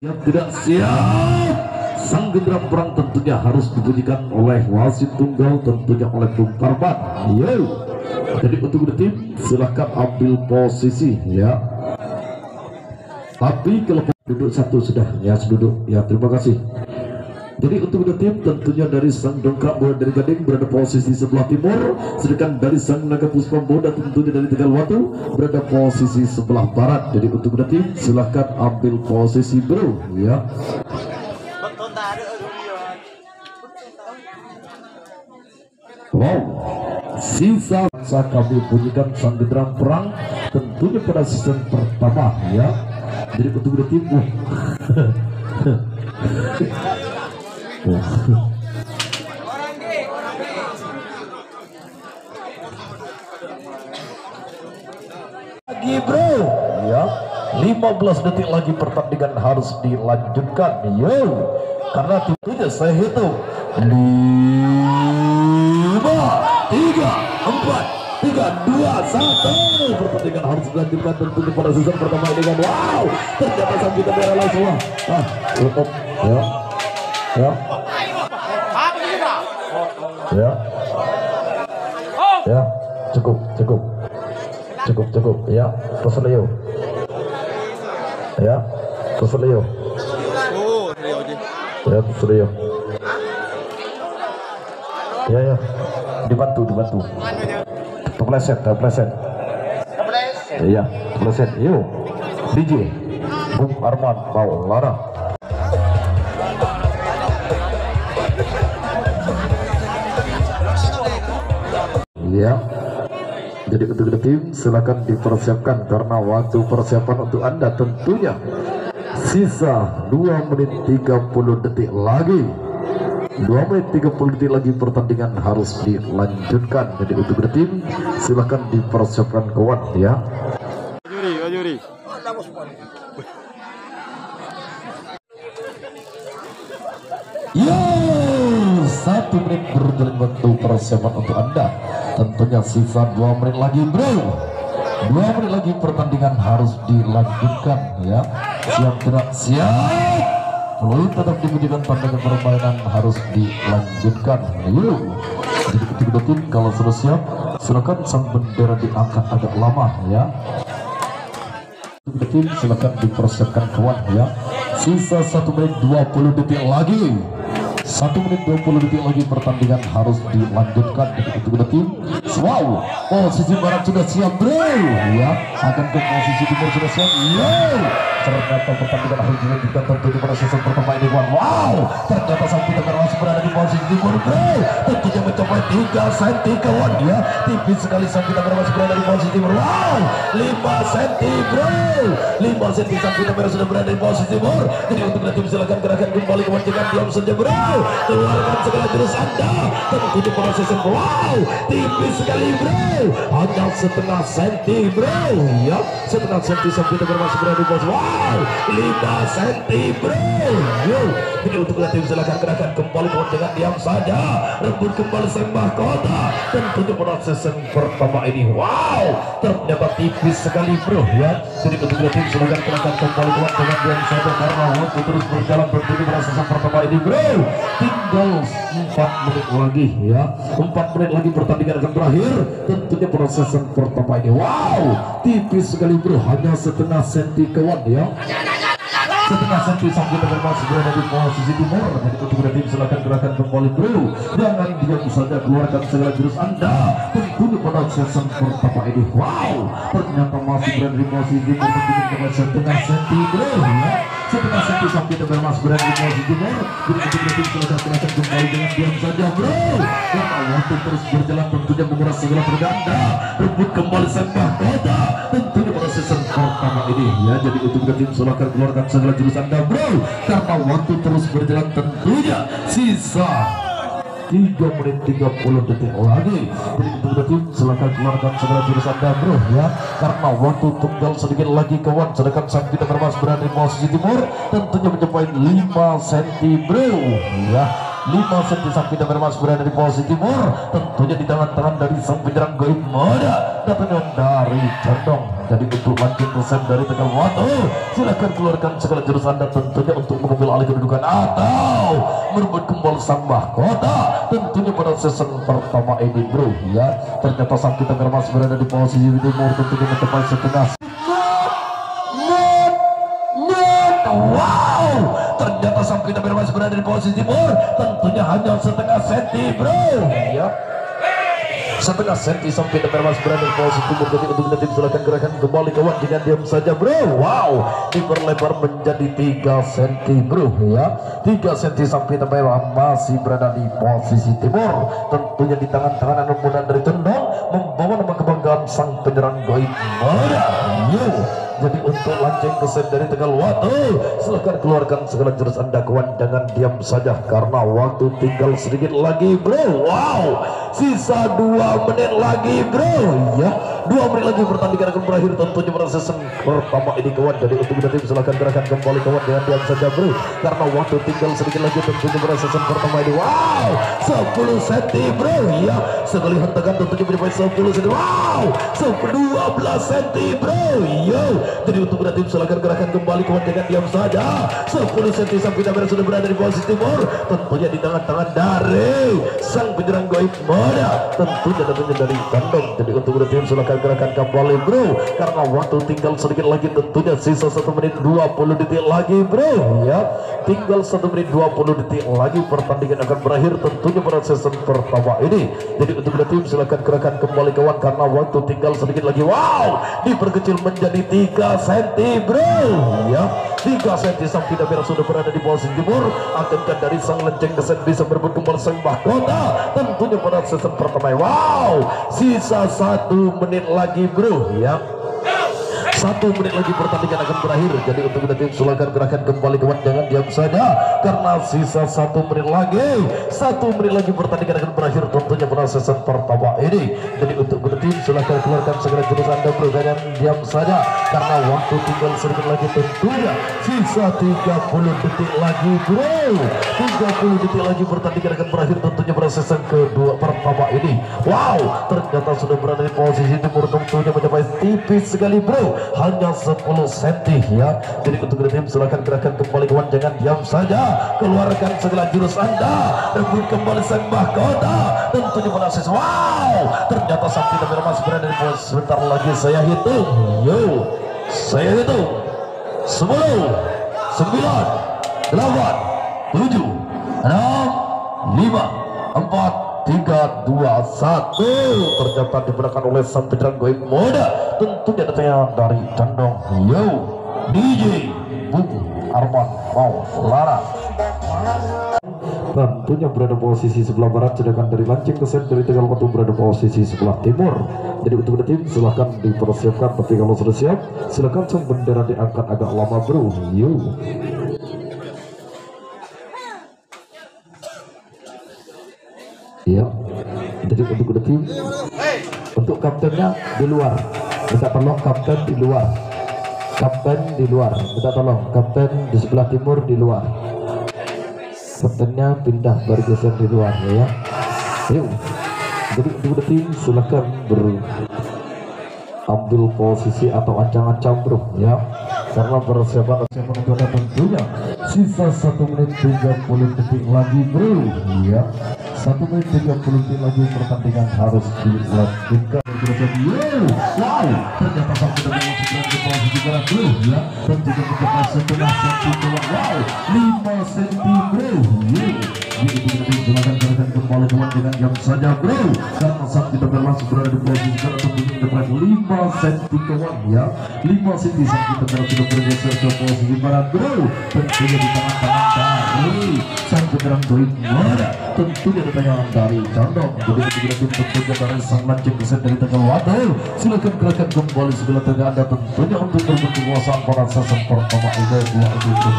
Yang tidak siap, sang genderang perang tentunya harus dibunyikan oleh wasit tunggal, tentunya oleh Bung Parman. Yo, jadi untuk tim silahkan ambil posisi ya. Tapi kalau duduk satu sudah ya, duduk ya, terima kasih. Jadi untuk tim tentunya dari sang dongkrak bola dari Gading berada posisi sebelah timur, sedangkan dari sang naga Puspamboda tentunya dari Tegal Watu berada posisi sebelah barat. Jadi untuk tim silahkan ambil posisi bro ya. Wow, sisa kami bunyikan sang genderang perang tentunya pada season pertama ya. Jadi untuk tim lagi bro ya, 15 detik lagi pertandingan harus dilanjutkan yo, karena tentunya saya hitung 5 4 3 2 1 pertandingan harus dilanjutkan tentunya pada season pertama ini kan. Wow, ternyata sang kita merah langsung tutup ya ya cukup ya, terus Leo ya, terus Leo ya, terus Leo ya, dibantu terpleset ya, terpleset yuk DJ Bung Arman Maulana. Ya, jadi untuk tim silakan dipersiapkan karena waktu persiapan untuk Anda tentunya sisa 2 menit 30 detik lagi. 2 menit 30 detik lagi pertandingan harus dilanjutkan. Jadi untuk tim silakan dipersiapkan kawan ya. Juri. Yo, 1 menit berjalan waktu persiapan untuk Anda. Tentunya sisa 2 menit lagi bro. 2 menit lagi pertandingan harus dilanjutkan ya. Siap gerak siap. Peluit tetap dibunyikan, pandangan permainan harus dilanjutkan. Yuk. Jadi ketika tim kalau sudah siap silakan sang bendera diangkat agak lama ya. Ketika tim silakan dipersiapkan kawan ya. Sisa 1 menit 20 detik lagi. 1 menit 20 detik lagi pertandingan harus dilanjutkan. Untuk tim wow, posisi barat sudah siap bro ya, akan ke posisi timur sudah siap yo. Ternyata pertandingan harus dilanjutkan tentunya pada season pertama ini kawan. Wow, ternyata sang Peter masih berada di posisi timur bro, tentunya mencapai 3 cm kawan ya, tipis sekali sang Peter masih berada di posisi timur. Wow, 5 cm bro, 5 cm sang Peter sudah berada di posisi timur. Jadi untuk tim silakan gerakan kembali kewantikan, diam saja bro, keluarkan segala jurus Anda tentunya pada season. Wow, tipis sekali bro, hanya setengah senti bro ya, setengah senti sang Peter masih berada di posisi. Wow, 5 cm bro yo. Jadi untuk tim silakan gerakan kembali dengan diam saja, rebut kembali sang mahkota tentunya pada season pertama ini. Wow, ternyata tipis sekali bro ya. Jadi untuk tim silakan gerakan kembali dengan diam saja karena waktu terus berjalan tentunya pada season pertama ini bro. Tinggal 4 menit lagi ya, 4 menit lagi pertandingan akan berakhir tentunya pada season pertama ini. Wow, tipis sekali bro, hanya setengah senti kawan ya, setengah senti sang kita masih berada di posisi timur. Jadi untuk tim silakan gerakan kembali bro, jangan diam saja, keluarkan segala jurus Anda tentunya pada season pertama ini. Wow, ternyata masih berada di posisi timur tentunya setengah senti bro ya, setengah senti sang kita masih berada di posisi timur. Jadi untuk tim silakan gerakan kembali dengan diam saja bro, karena waktu terus berjalan tentunya menguras segala perganda, rebut kembali sang mahkota tentunya pada season pertama ini ya. Jadi untuk tim silakan keluarkan segala jurus Anda bro, karena waktu terus berjalan tentunya sisa 3 menit 30 detik lagi. Jadi untuk tim silakan keluarkan segala jurus Anda bro ya, karena waktu tinggal sedikit lagi kawan. Sedangkan sang kita berada di posisi timur tentunya mencapai 5 cm bro ya, 5 cm sang pindah bermas berada di posisi timur, tentunya di tangan-tangan dari sang penyerang gaib muda datangnya dari condong. Jadi untuk lanjut kesan dari Tegal Watu, silakan keluarkan segala jurus Anda tentunya untuk mengambil alih kedudukan atau merebut kembali sang mahkota tentunya pada season pertama ini bro ya. Ternyata sang kita bermas berada di posisi timur tentunya mencapai setengah. Wow, ternyata sang kita bermas berada di posisi timur tentunya hanya setengah senti bro ya. Setengah senti sampai bermas berada di posisi timur. Jadi untuk nanti silakan gerakan kembali kawan dengan diam saja bro. Wow, diperlebar menjadi 3 senti bro ya. 3 senti sampai bermas masih berada di posisi timur. Tentunya di tangan-tangan anak muda dari Tendang membawa nama kebanggaan sang penyerang gaib muda. Yo. Jadi untuk lanceng kesan dari Tegal Watu, silahkan keluarkan segala jurus Anda kawan, jangan diam saja karena waktu tinggal sedikit lagi bro. Wow, sisa 2 menit lagi bro ya. 2 menit lagi pertandingan akan berakhir tentunya pada season pertama ini kawan. Jadi untuk tim silahkan gerakan kembali kawan, jangan diam saja bro karena waktu tinggal sedikit lagi tentunya pada season pertama ini. Wow, 10 cm bro ya. Sekali hentakan tentunya mencapai 10 cm. Wow, 12 cm bro yo. Jadi untuk tim silakan gerakan kembali kawan, jangan diam saja. 10 cm sang penyerang sudah berada di posisi timur, tentunya di tangan-tangan dari sang penyerang gaib muda tentunya dari kandang. Jadi untuk tim silakan gerakan kembali bro karena waktu tinggal sedikit lagi tentunya sisa 1 menit 20 detik lagi bro ya. Tinggal 1 menit 20 detik lagi pertandingan akan berakhir tentunya pada season pertama ini. Jadi untuk tim silakan gerakan kembali kawan karena waktu tinggal sedikit lagi. Wow, diperkecil menjadi 3 cm bro ya. 3 cm sang pindah merah sudah berada di posisi timur. Akankah dari sang lenceng kesan bisa merebut kembali sang mahkota tentunya pada season pertama. Wow, sisa 1 menit lagi bro ya. 1 menit lagi pertandingan akan berakhir. Jadi untuk tim silakan gerakan kembali kawan, jangan diam saja karena sisa 1 menit lagi. 1 menit lagi pertandingan akan berakhir tentunya pada season pertama ini. Jadi untuk tim silakan keluarkan segala jurus Anda bro, jangan diam saja karena waktu tinggal sedikit lagi tentunya sisa 30 detik lagi bro. 30 detik lagi pertandingan akan berakhir tentunya pada season kedua pertama ini. Wow, ternyata sudah berada di posisi timur tentunya mencapai tipis sekali bro, hanya 10 cm ya. Jadi untuk tim silakan gerakan kembali kawan, jangan diam saja, keluarkan segala jurus Anda rebut kembali sang mahkota tentunya pada season. Wow, ternyata sang kita bermas berada di posisi. Sebentar lagi saya hitung yo, saya hitung 10 9 8 7 6 5 4 3 2 1. Ternyata digunakan oleh sang penyerang gaib muda tentunya datangnya dari Condong yo. DJ Bung Arman Maulana tentunya berada posisi sebelah barat, sedangkan dari lanceng kesan dari Tegal Watu berada posisi sebelah timur. Jadi untuk tim silahkan dipersiapkan, tapi kalau sudah siap silahkan sang bendera diangkat agak lama bro yo. Ya, jadi untuk tim, untuk kaptennya di luar, minta tolong kapten di luar, kapten di luar, minta tolong kapten di sebelah timur di luar, kaptennya pindah bergeser di luar ya. Yuk, jadi untuk tim silakan ambil posisi atau ancang-ancang bro ya, karena persiapan negara tentunya sisa 1 menit 30 detik lagi bro ya. 1 menit 30 detik lagi pertandingan harus dilanjutkan. Wow, ternyata sang kita masuk ke posisi barat bro ya, dan juga mencapai setengah cm. Wow, 5 cm bro ya. Jadi silakan gerakan kembali kawan, dengan jam saja bro karena saat kita berlangsung berada di posisi barat tentunya mencapai 5 cm kawan ya. 5 cm saat kita sudah bergeser ke posisi barat bro, tentunya di tangan-tangan dari sang penyerang gaib muda tentunya datangnya dari Condong. Jadi kita tentunya dari sang lanceng kesan dari Tegal Watu, silakan gerakan kembali segala tenaga Anda tentunya untuk berebut kekuasaan pada season pertama ini.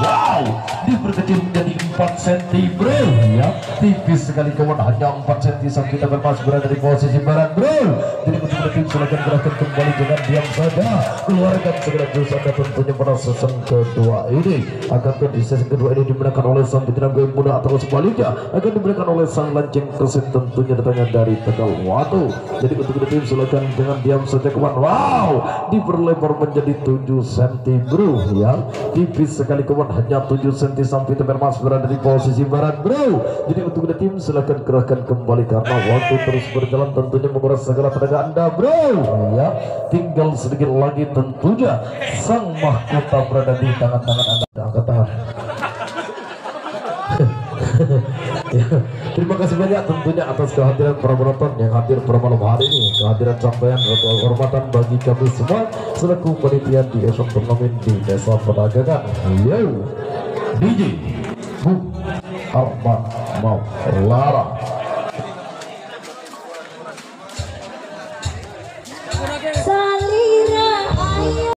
Wow, diperkecil menjadi 4 cm bro ya, tipis sekali kawan, hanya 4 cm sang kita bermas berada di posisi barat bro. Jadi untuk tim silakan gerakan kembali dengan diam saja, keluarkan segera jurus Anda tentunya pada season kedua ini. Akan di season kedua ini dimenangkan oleh sang Bintang Gue Muda atau sebaliknya akan diberikan oleh sang Lanceng Kesit tentunya datangnya dari Tegal Watu. Jadi untuk tim silakan dengan diam saja kawan. Wow, diperlebar menjadi 7 cm bro ya, tipis sekali kawan, hanya 7 cm sampai Bermas berada di posisi barat bro. Jadi untuk tim silakan kerahkan kembali karena waktu terus berjalan tentunya menguras segala tenaga Anda bro ya. Tinggal sedikit lagi tentunya sang mahkota berada di tangan-tangan Anda. Angkat tangan. Ya, terima kasih banyak tentunya atas kehadiran para penonton yang hadir pada malam hari ini. Kehadiran sampean atau kehormatan bagi kami semua selaku panitia di event turnamen di Desa Pedagangan. Yo DJ Arman Maulana